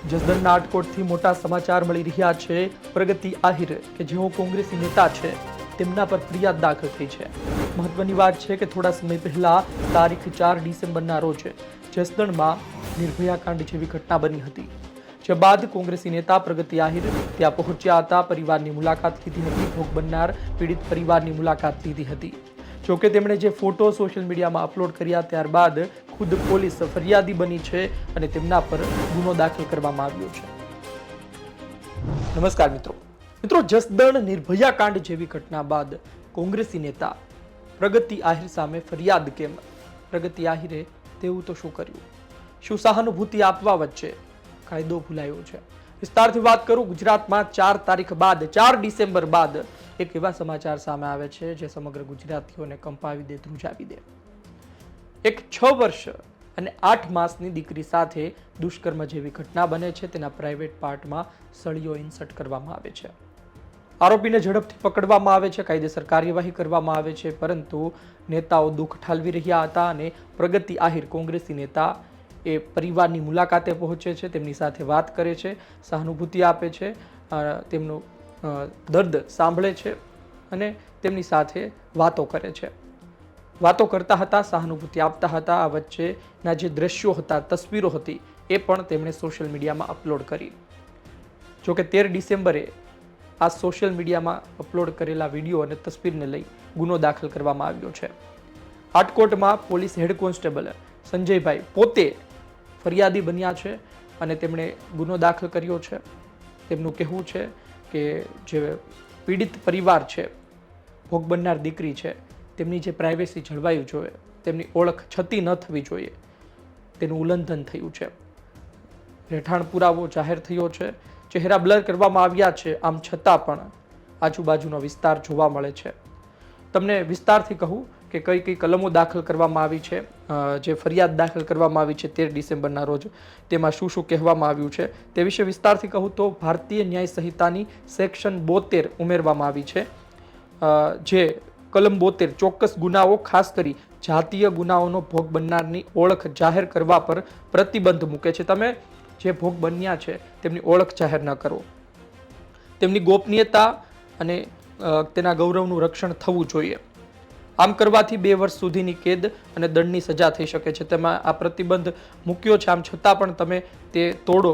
જસદણના આટકોટથી મોટા સમાચાર મળી રહ્યા છે। પ્રગતિ આહિર કે જેઓ કોંગ્રેસી નેતા છે તેમના પર ફરિયાદ દાખલ થઈ છે। મહત્વની વાત છે કે થોડા સમય પહેલા તારીખ 4 ડિસેમ્બરના રોજ જસદણમાં નિર્ભયા કાંડ જેવી ઘટના બની હતી, જે બાદ કોંગ્રેસી નેતા પ્રગતિ આહિર ત્યાં પહોંચ્યા હતા, પરિવારની મુલાકાત લીધી હતી, ભોગ બનનાર પીડિત પરિવારની મુલાકાત લીધી હતી। જોકે તેમણે જે ફોટો સોશિયલ મીડિયામાં અપલોડ કર્યા ત્યારબાદ ખુદ પોલીસ ફરિયાદી બની છે અને તેમના પર ગુનો દાખલ કરવામાં આવ્યો છે। નમસ્કાર મિત્રો, જસદણ નિર્ભયા કાંડ જેવી ઘટના બાદ કોંગ્રેસી નેતા પ્રગતિ આહિર સામે ફરિયાદ કેમ? પ્રગતિ આહિરે તેવું તો શું કર્યું? શું સહાનુભૂતિ આપવા વચ્ચે કાયદો ભૂલાયો છે? વિસ્તારથી વાત કરું, ગુજરાતમાં 4 તારીખ બાદ 4 ડિસેમ્બર બાદ એક એવા સમાચાર સામે આવે છે જે સમગ્ર ગુજરાતીઓને કંપાવી દે, ધ્રુજાવી દે। એક 6 વર્ષ અને 8 માસની દીકરી સાથે દુષ્કર્મ જેવી ઘટના બને છે। તેના પ્રાઇવેટ પાર્ટમાં સળીઓ ઇન્સર્ટ કરવામાં આવે છે। આરોપીને ઝડપથી પકડવામાં આવે છે, કાયદેસર કાર્યવાહી કરવામાં આવે છે, પરંતુ નેતાઓ દુઃખ ઠાલવી રહ્યા હતા અને પ્રગતિ આહિર કોંગ્રેસી નેતા એ પરિવારની મુલાકાતે પહોંચે છે, તેમની સાથે વાત કરે છે, સહાનુભૂતિ આપે છે, તેમનું દર્દ સાંભળે છે અને તેમની સાથે વાતો કરે છે। વાતો કરતા હતા, સહાનુભૂતિ આપતા હતા। આ વચ્ચેના જે દ્રશ્યો હતા, તસવીરો હતી, એ પણ તેમણે સોશિયલ મીડિયામાં અપલોડ કરી। જોકે 13 ડિસેમ્બરે આ સોશિયલ મીડિયામાં અપલોડ કરેલા વિડીયો અને તસવીરને લઈ ગુનો દાખલ કરવામાં આવ્યો છે। આટકોટમાં પોલીસ હેડ કોન્સ્ટેબલ સંજયભાઈ પોતે ફરિયાદી બન્યા છે અને તેમણે ગુનો દાખલ કર્યો છે। તેમનું કહેવું છે કે જે પીડિત પરિવાર છે, ભોગ બનનાર દીકરી છે, તેમની જે પ્રાઇવેસી જળવાવી જોઈએ, તેમની ઓળખ છતી ન થવી જોઈએ, તેનું ઉલ્લંઘન થયું છે। રહેઠાણ પુરાવો જાહેર થયો છે, ચહેરા બ્લર કરવામાં આવ્યા છે, આમ છતાં પણ આજુબાજુનો વિસ્તાર જોવા મળે છે। તમને વિસ્તારથી કહું કે કઈ કઈ કલમો દાખલ કરવામાં આવી છે, જે ફરિયાદ દાખલ કરવામાં આવી છે 13 ડિસેમ્બરના રોજ, તેમાં શું શું કહેવામાં આવ્યું છે તે વિશે વિસ્તારથી કહું તો ભારતીય ન્યાય સંહિતાની સેક્શન 72 ઉમેરવામાં આવી છે, જે કલમ 72 ચોક્કસ ગુનાઓ, ખાસ કરી જાતીય ગુનાઓનો ભોગ બનનારની ઓળખ જાહેર કરવા પર પ્રતિબંધ મૂકે છે। તમે જે ભોગ બન્યા છે તેમની ઓળખ જાહેર ન કરો, તેમની ગોપનીયતા અને તેના ગૌરવનું રક્ષણ થવું જોઈએ। આમ કરવાથી 2 વર્ષ સુધીની કેદ અને દંડની સજા થઈ શકે છે। તેમાં આ પ્રતિબંધ મૂક્યો છે, આમ છતાં પણ તમે તે તોડો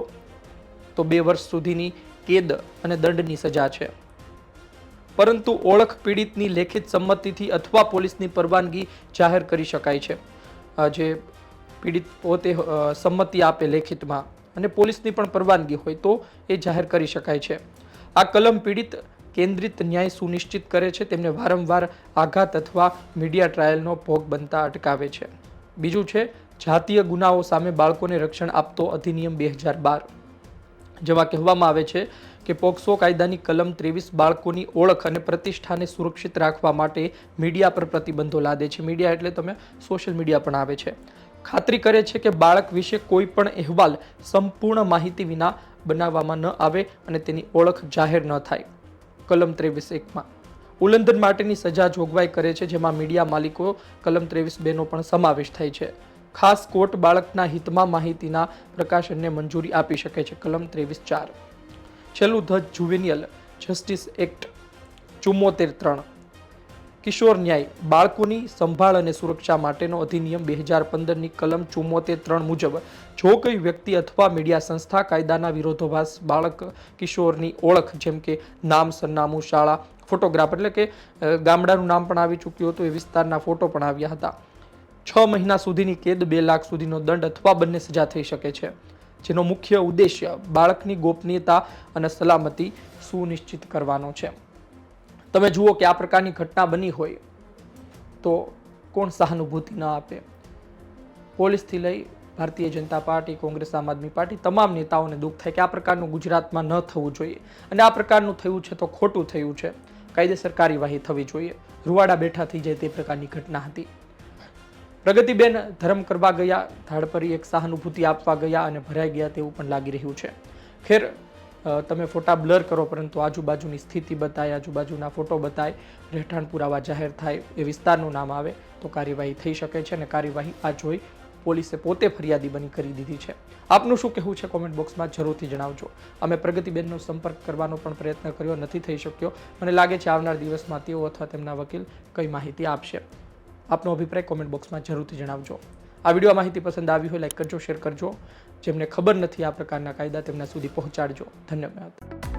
તો 2 વર્ષ સુધીની કેદ અને દંડની સજા છે। પરંતુ ઓળખ પીડિતની લેખિત સંમતિથી અથવા પોલીસની પરવાનગી જાહેર કરી શકાય છે। જે પીડિત પોતે સંમતિ આપે લેખિતમાં અને પોલીસની પણ પરવાનગી હોય તો એ જાહેર કરી શકાય છે। આ કલમ પીડિત કેન્દ્રિત ન્યાય સુનિશ્ચિત કરે છે, તેમને વારંવાર આઘાત અથવા મીડિયા ટ્રાયલનો ભોગ બનતા અટકાવે છે। બીજું છે જાતીય ગુનાઓ સામે બાળકોને રક્ષણ આપતો અધિનિયમ 2012, જેમાં કહેવામાં આવે છે કે પોક્સો કાયદાની કલમ 23 બાળકોની ઓળખ અને પ્રતિષ્ઠાને સુરક્ષિત રાખવા માટે મીડિયા પર પ્રતિબંધો લાદે છે। મીડિયા એટલે તમે સોશિયલ મીડિયા પણ આવે છે। ખાતરી કરે છે કે બાળક વિશે કોઈ પણ અહેવાલ સંપૂર્ણ માહિતી વિના બનાવવામાં ન આવે અને તેની ઓળખ જાહેર ન થાય। કલમ 23(1) ઉલ્લંઘન માટેની સજા જોગવાઈ કરે છે, જેમાં મીડિયા માલિકો કલમ 23(2) નો પણ સમાવેશ થાય છે। ખાસ કોર્ટ બાળકના હિતમાં માહિતીના પ્રકાશનને મંજૂરી આપી શકે છે। કલમ 23(4) છેલ્લું ધ જુવેનિયલ જસ્ટિસ એક્ટ 74(3) કિશોર ન્યાય બાળકોની સંભાળ અને સુરક્ષા માટેનો અધિનિયમ 2015ની કલમ 74(3) મુજબ જો કોઈ વ્યક્તિ અથવા મીડિયા સંસ્થા કાયદાના વિરોધાભાસ બાળક કિશોરની ઓળખ, જેમ કે નામ, સરનામું, શાળા, ફોટોગ્રાફ, એટલે કે ગામડાનું નામ પણ આવી ચૂક્યું હતું, એ વિસ્તારના ફોટો પણ આવ્યા હતા, 6 મહિના સુધીની કેદ, 2 લાખ સુધીનો દંડ અથવા બંને સજા થઈ શકે છે, જેનો મુખ્ય ઉદ્દેશ્ય બાળકની ગોપનીયતા અને સલામતી સુનિશ્ચિત કરવાનો છે। તમે જુઓ કે આ પ્રકારની ઘટના બની હોય તો કોણ સહાનુભૂતિ ન આપે? પોલીસથી લઈ ભારતીય જનતા પાર્ટી, કોંગ્રેસ, આમ આદમી પાર્ટી, તમામ નેતાઓને દુઃખ થાય કે આ પ્રકારનું ગુજરાતમાં ન થવું જોઈએ અને આ પ્રકારનું થયું છે તો ખોટું થયું છે, કાયદેસર કાર્યવાહી થવી જોઈએ। રૂવાડા બેઠા થઈ જાય તે પ્રકારની ઘટના હતી। પ્રગતિબેન ધર્મ કરવા ગયા, ધાડપરી એક સહાનુભૂતિ આપવા ગયા અને ભરાઈ ગયા તેવું પણ લાગી રહ્યું છે। ખેર, તમે ફોટા બ્લર કરો પરંતુ આજુબાજુની સ્થિતિ બતાય, આજુબાજુના ફોટો બતાય, રહેઠાણ પુરાવા જાહેર થાય, એ વિસ્તારનું નામ આવે તો કાર્યવાહી થઈ શકે છે અને કાર્યવાહી આ જોઈ પોલીસે પોતે ફરિયાદી બની કરી દીધી છે. આપનું શું કહેવું છે કોમેન્ટ બોક્સમાં જરૂરથી જણાવજો. અમે પ્રગતિબેનનો સંપર્ક કરવાનો પણ પ્રયત્ન કર્યો, નથી થઈ શક્યો. મને લાગે છે આવનાર દિવસમાં તેઓ અથવા તેમના વકીલ કઈ માહિતી આપશે. આપનો અભિપ્રાય કોમેન્ટ બોક્સમાં જરૂરથી જણાવજો. આ વિડીયો માહિતી પસંદ આવી હોય લાઈક કરજો, શેર કરજો. જેમને ખબર નથી આ પ્રકારના કાયદા તેમના સુધી પહોંચાડજો. ધન્યવાદ.